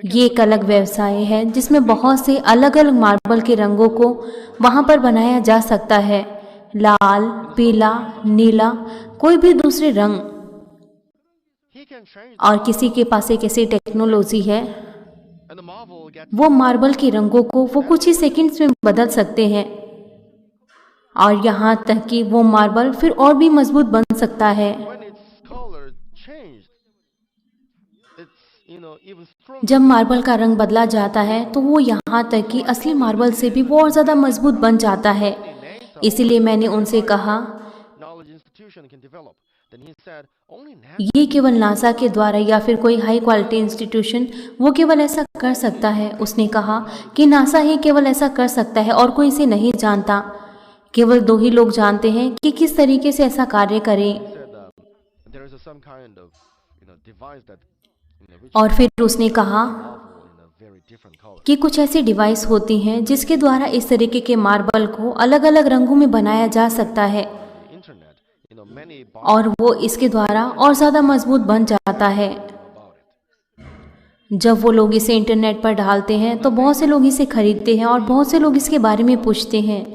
Speaker 1: ये एक अलग व्यवसाय है जिसमें बहुत से अलग अलग मार्बल के रंगों को वहाँ पर बनाया जा सकता है। लाल, पीला, नीला, कोई भी दूसरे रंग। और किसी के पास एक ऐसी टेक्नोलॉजी है, वो मार्बल के रंगों को वो कुछ ही सेकंड्स में बदल सकते हैं और यहाँ तक कि वो मार्बल फिर और भी मजबूत बन सकता है। जब मार्बल का रंग बदला जाता है तो वो यहाँ तक कि असली मार्बल से भी वो और ज़्यादा मजबूत बन जाता है। इसीलिए मैंने उनसे कहा ये केवल नासा के द्वारा या फिर कोई हाई क्वालिटी इंस्टीट्यूशन वो केवल ऐसा कर सकता है। उसने कहा कि नासा ही केवल ऐसा कर सकता है और कोई इसे नहीं जानता। केवल 2 ही लोग जानते हैं कि किस तरीके से ऐसा कार्य करें। और फिर उसने कहा कि कुछ ऐसी डिवाइस होती हैं जिसके द्वारा इस तरीके के मार्बल को अलग अलग रंगों में बनाया जा सकता है और वो इसके द्वारा और ज़्यादा मजबूत बन जाता है। जब वो लोग इसे इंटरनेट पर डालते हैं तो बहुत से लोग इसे खरीदते हैं और बहुत से लोग इसके बारे में पूछते हैं।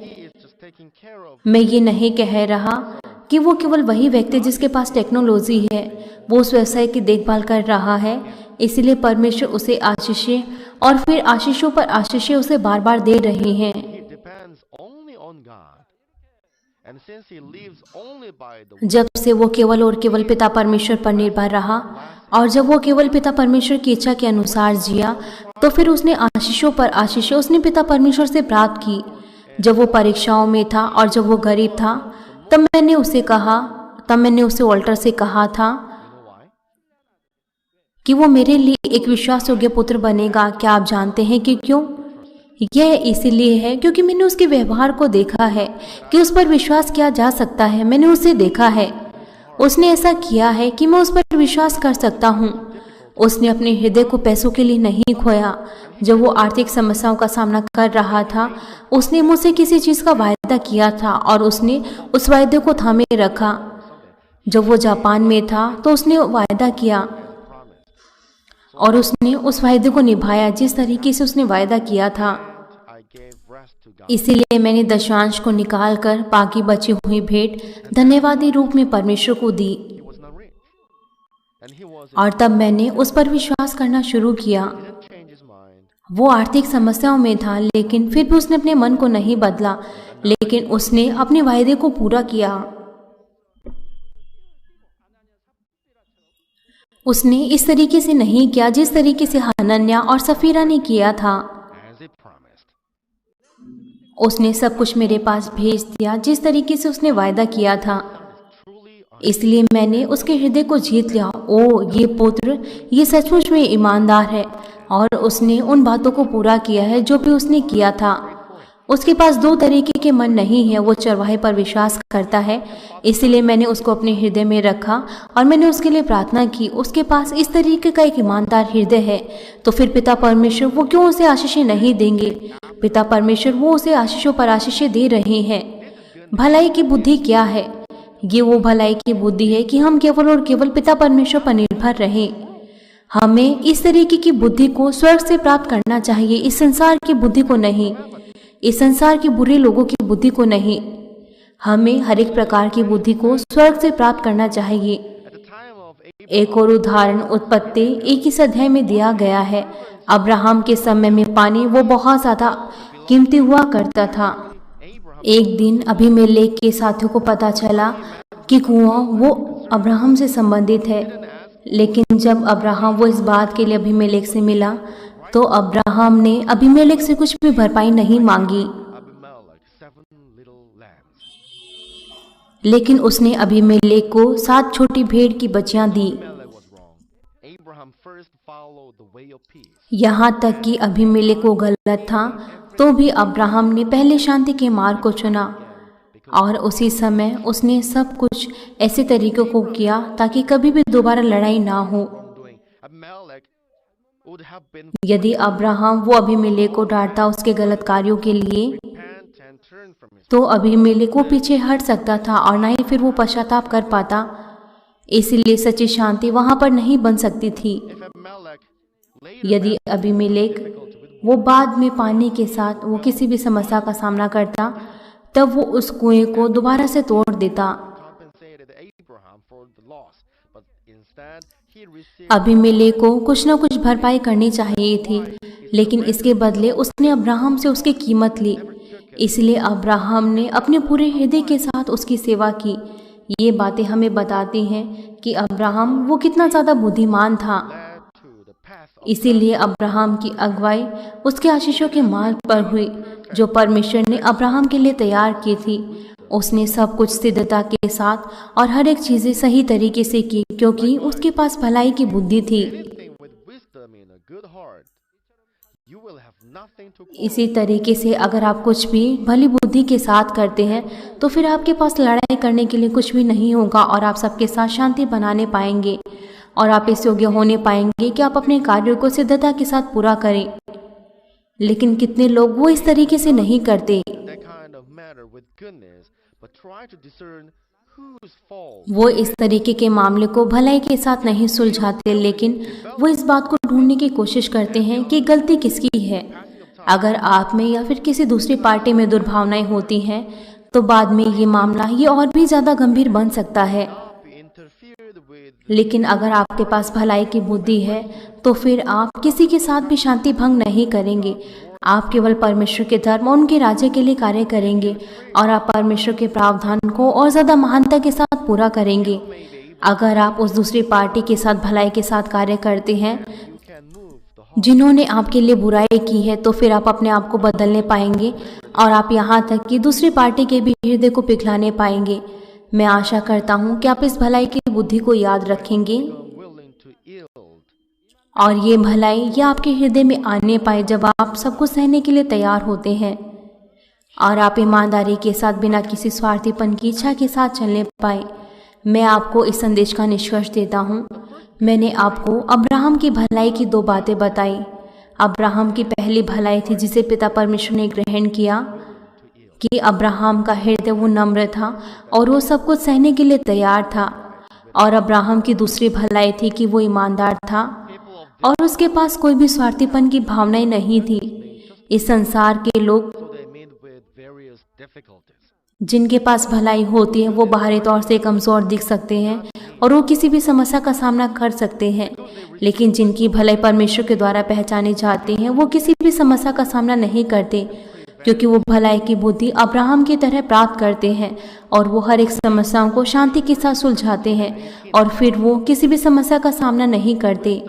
Speaker 1: मैं ये नहीं कह रहा कि वो केवल वही व्यक्ति जिसके पास टेक्नोलॉजी है वो उस व्यवसाय की देखभाल कर रहा है। इसीलिए परमेश्वर उसे आशीषें और फिर आशीषों पर आशीषें उसे बार बार दे रहे हैं। जब से वो केवल और केवल पिता परमेश्वर पर निर्भर रहा और जब वो केवल पिता परमेश्वर की इच्छा के अनुसार जिया तो फिर उसने आशीषों पर आशीषें उसने पिता परमेश्वर से प्राप्त की। जब वो परीक्षाओं में था और जब वो गरीब था तब मैंने उसे ऑल्टर से कहा था कि वो मेरे लिए एक विश्वास योग्य पुत्र बनेगा। क्या आप जानते हैं कि क्यों? यह इसीलिए है क्योंकि मैंने उसके व्यवहार को देखा है कि उस पर विश्वास किया जा सकता है। मैंने उसे देखा है, उसने ऐसा किया है कि मैं उस पर विश्वास कर सकता हूँ। उसने अपने हृदय को पैसों के लिए नहीं खोया। जब वो आर्थिक समस्याओं का सामना कर रहा था उसने मुझसे किसी चीज़ का वायदा किया था और उसने उस वायदे को थामे रखा। जब वो जापान में था तो उसने वायदा किया और उसने उस वायदे को निभाया जिस तरीके से उसने वायदा किया था। इसीलिए मैंने दशांश को निकालकर बाकी बची हुई भेंट धन्यवादी रूप में परमेश्वर को दी और तब मैंने उस पर विश्वास करना शुरू किया। वो आर्थिक समस्याओं में था लेकिन फिर भी उसने अपने मन को नहीं बदला, लेकिन उसने अपने वायदे को पूरा किया। उसने इस तरीके से नहीं किया जिस तरीके से हनन्या और सफीरा ने किया था। उसने सब कुछ मेरे पास भेज दिया जिस तरीके से उसने वायदा किया था। इसलिए मैंने उसके हृदय को जीत लिया। ओ ये पुत्र, ये सचमुच में ईमानदार है और उसने उन बातों को पूरा किया है जो भी उसने किया था। उसके पास दो तरीके के मन नहीं है। वो चरवाहे पर विश्वास करता है, इसलिए मैंने उसको अपने हृदय में रखा और मैंने उसके लिए प्रार्थना की। उसके पास इस तरीके का एक ईमानदार हृदय है, तो फिर पिता परमेश्वर वो क्यों उसे आशीषें नहीं देंगे? पिता परमेश्वर वो उसे आशीषों पर आशीषें दे रहे हैं। भलाई की बुद्धि क्या है? ये वो भलाई की बुद्धि है कि हम केवल और केवल पिता परमेश्वर पर निर्भर रहें। हमें इस तरीके की बुद्धि को स्वर्ग से प्राप्त करना चाहिए, इस संसार की बुद्धि को नहीं, इस संसार के बुरे लोगों की बुद्धि को नहीं। हमें हर एक प्रकार की बुद्धि को स्वर्ग से प्राप्त करना चाहिए। एक और उदाहरण उत्पत्ति 21 अध्याय में दिया गया है। अब्राहम के समय में पानी वो बहुत ज्यादा कीमती हुआ करता था। एक दिन अबीमेलेक के साथियों को पता चला कि कुआं वो अब्राहम से संबंधित है, लेकिन जब अब्राहम वो इस बात के लिए अबीमेलेक से मिला तो अब्राहम ने अबीमेलेक से कुछ भी भरपाई नहीं मांगी, लेकिन उसने अबीमेलेक को 7 छोटी भेड़ की बच्चियां दी। यहाँ तक कि अबीमेलेक को गलत था तो भी अब्राहम ने पहले शांति के मार्ग को चुना और उसी समय उसने सब कुछ ऐसे तरीकों को किया ताकि कभी भी दोबारा लड़ाई ना हो। यदि अब्राहम वो अबीमेलेक को डांटता उसके गलत कार्यों के लिए, तो अबीमेलेक को पीछे हट सकता था और ना ही फिर वो पश्चाताप कर पाता। इसलिए सच्ची शांति वहां पर नहीं बन सकती थी। यदि अबीमेलेक वो बाद में पानी के साथ वो किसी भी समस्या का सामना करता, तब वो उस कुएं को दोबारा से तोड़ देता। अबीमेलेक को कुछ न कुछ भरपाई करनी चाहिए थी, लेकिन इसके बदले उसने अब्राहम से उसकी कीमत ली। इसलिए अब्राहम ने अपने पूरे हृदय के साथ उसकी सेवा की। ये बातें हमें बताती हैं कि अब्राहम वो कितना ज्यादा बुद्धिमान था। इसीलिए अब्राहम की अगुवाई उसके आशीषों के मार्ग पर हुई जो परमेश्वर ने अब्राहम के लिए तैयार की थी। उसने सब कुछ सिद्धता के साथ और हर एक चीजें सही तरीके से की, क्योंकि उसके पास भलाई की बुद्धि थी। इसी तरीके से अगर आप कुछ भी भली बुद्धि के साथ करते हैं तो फिर आपके पास लड़ाई करने के लिए कुछ भी नहीं होगा और आप सबके साथ शांति बनाने पाएंगे और आप इस योग्य होने पाएंगे कि आप अपने कार्यों को सिद्धता के साथ पूरा करें। लेकिन कितने लोग वो इस तरीके से नहीं करते। वो इस तरीके के मामले को भलाई के साथ नहीं सुलझाते, लेकिन वो इस बात को ढूंढने की कोशिश करते हैं कि गलती किसकी है। अगर आप में या फिर किसी दूसरी पार्टी में दुर्भावनाएं होती हैं तो बाद में ये मामला ये और भी ज्यादा गंभीर बन सकता है। लेकिन अगर आपके पास भलाई की बुद्धि है तो फिर आप किसी के साथ भी शांति भंग नहीं करेंगे। आप केवल परमेश्वर के धर्म और उनके राज्य के लिए कार्य करेंगे और आप परमेश्वर के प्रावधान को और ज्यादा महानता के साथ पूरा करेंगे। अगर आप उस दूसरी पार्टी के साथ भलाई के साथ कार्य करते हैं जिन्होंने आपके लिए बुराई की है, तो फिर आप अपने आप को बदलने पाएंगे और आप यहाँ तक कि दूसरी पार्टी के भी हृदय को पिघलाने पाएंगे। मैं आशा करता हूँ कि आप इस भलाई की बुद्धि को याद रखेंगे और ये भलाई ये आपके हृदय में आने पाए जब आप सबको सहने के लिए तैयार होते हैं और आप ईमानदारी के साथ बिना किसी स्वार्थीपन की इच्छा के साथ चलने पाए। मैं आपको इस संदेश का निष्कर्ष देता हूँ। मैंने आपको अब्राहम की भलाई की 2 बातें बताई। अब्राहम की पहली भलाई थी जिसे पिता परमेश्वर ने ग्रहण किया कि अब्राहम का हृदय वो नम्र था और वो सब कुछ सहने के लिए तैयार था। और अब्राहम की दूसरी भलाई थी कि वो ईमानदार था और उसके पास कोई भी स्वार्थीपन की भावनाएं नहीं थी। इस संसार के लोग जिनके पास भलाई होती है वो बाहरी तौर से कमजोर दिख सकते हैं और वो किसी भी समस्या का सामना कर सकते हैं, लेकिन जिनकी भलाई परमेश्वर के द्वारा पहचानी जाती है वो किसी भी समस्या का सामना नहीं करते, क्योंकि वो भलाई की बुद्धि अब्राहम की तरह प्राप्त करते हैं और वो हर एक समस्याओं को शांति के साथ सुलझाते हैं और फिर वो किसी भी समस्या का सामना नहीं करते।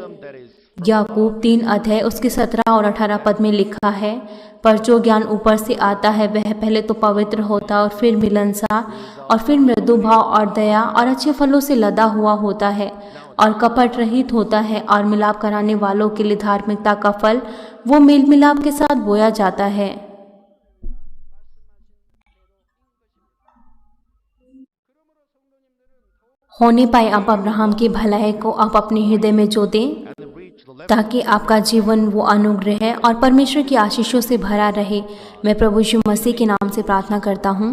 Speaker 1: याकूब 3 अध्याय उसके 17 और 18 पद में लिखा है, पर जो ज्ञान ऊपर से आता है वह पहले तो पवित्र होता और फिर मिलनसार और फिर मृदु भाव और दया और अच्छे फलों से लदा हुआ होता है और कपट रहित होता है और मिलाप कराने वालों के लिए धार्मिकता का फल वो मेल मिलाप के साथ बोया जाता है। होने पाए आप अब्राहम की भलाई को आप अपने हृदय में जो दें, ताकि आपका जीवन वो अनुग्रह और परमेश्वर की आशीषों से भरा रहे। मैं प्रभु यीशु मसीह के नाम से प्रार्थना करता हूँ,